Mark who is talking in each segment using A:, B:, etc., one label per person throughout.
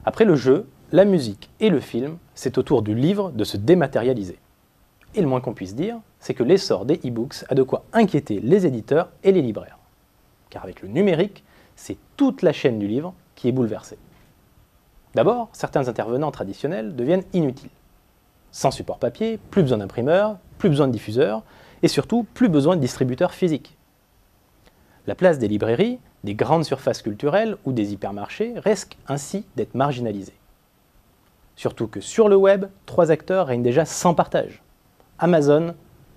A: Après le jeu, la musique et le film, c'est au tour du livre de se dématérialiser. Et le moins qu'on puisse dire, c'est que l'essor des e-books a de quoi inquiéter les éditeurs et les libraires. Car avec le numérique, c'est toute la chaîne du livre qui est bouleversée. D'abord, certains intervenants traditionnels deviennent inutiles. Sans support papier, plus besoin d'imprimeurs, plus besoin de diffuseurs, et surtout, plus besoin de distributeurs physiques. La place des librairies, des grandes surfaces culturelles ou des hypermarchés risque ainsi d'être marginalisée. Surtout que sur le web, 3 acteurs règnent déjà sans partage. Amazon,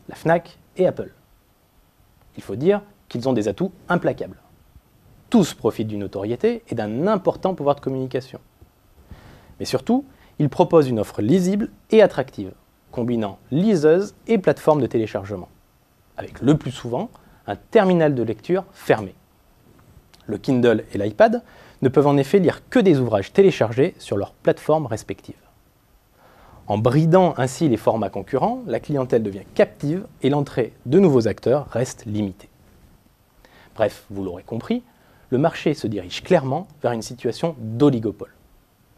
A: la Fnac et Apple. Il faut dire qu'ils ont des atouts implacables. Tous profitent d'une notoriété et d'un important pouvoir de communication. Mais surtout, ils proposent une offre lisible et attractive, combinant liseuse et plateforme de téléchargement, avec le plus souvent un terminal de lecture fermé. Le Kindle et l'iPad ne peuvent en effet lire que des ouvrages téléchargés sur leurs plateformes respectives. En bridant ainsi les formats concurrents, la clientèle devient captive et l'entrée de nouveaux acteurs reste limitée. Bref, vous l'aurez compris, le marché se dirige clairement vers une situation d'oligopole.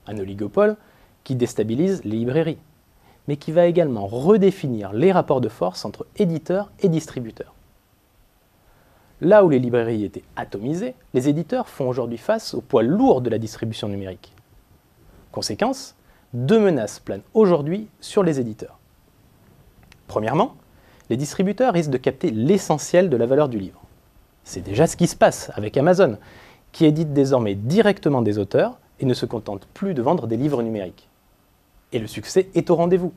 A: Un oligopole qui déstabilise les librairies, mais qui va également redéfinir les rapports de force entre éditeurs et distributeurs. Là où les librairies étaient atomisées, les éditeurs font aujourd'hui face au poids lourd de la distribution numérique. Conséquence, 2 menaces planent aujourd'hui sur les éditeurs. Premièrement, les distributeurs risquent de capter l'essentiel de la valeur du livre. C'est déjà ce qui se passe avec Amazon, qui édite désormais directement des auteurs et ne se contente plus de vendre des livres numériques. Et le succès est au rendez-vous.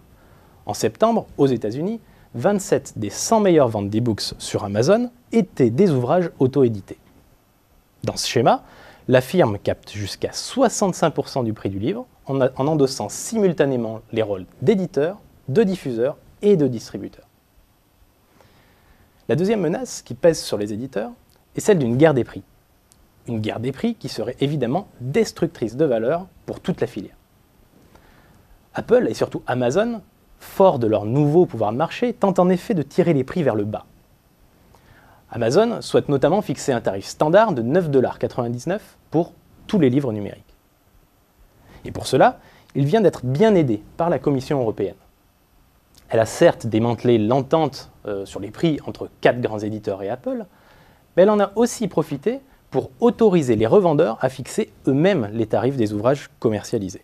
A: En septembre, aux États-Unis, 27 des 100 meilleures ventes d'e-books sur Amazon étaient des ouvrages auto-édités. Dans ce schéma, la firme capte jusqu'à 65% du prix du livre en endossant simultanément les rôles d'éditeur, de diffuseur et de distributeur. La deuxième menace qui pèse sur les éditeurs est celle d'une guerre des prix. Une guerre des prix qui serait évidemment destructrice de valeur pour toute la filière. Apple et surtout Amazon, forts de leur nouveau pouvoir de marché, tentent en effet de tirer les prix vers le bas. Amazon souhaite notamment fixer un tarif standard de 9,99 $ pour tous les livres numériques. Et pour cela, il vient d'être bien aidé par la Commission européenne. Elle a certes démantelé l'entente sur les prix entre 4 grands éditeurs et Apple, mais elle en a aussi profité pour autoriser les revendeurs à fixer eux-mêmes les tarifs des ouvrages commercialisés.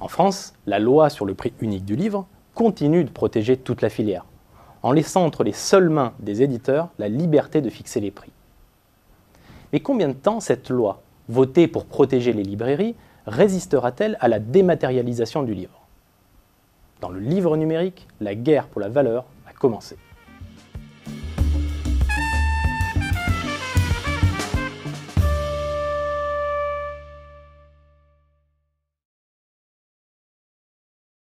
A: En France, la loi sur le prix unique du livre continue de protéger toute la filière, en laissant entre les seules mains des éditeurs la liberté de fixer les prix. Mais combien de temps cette loi, votée pour protéger les librairies, résistera-t-elle à la dématérialisation du livre ? Dans le livre numérique, la guerre pour la valeur a commencé.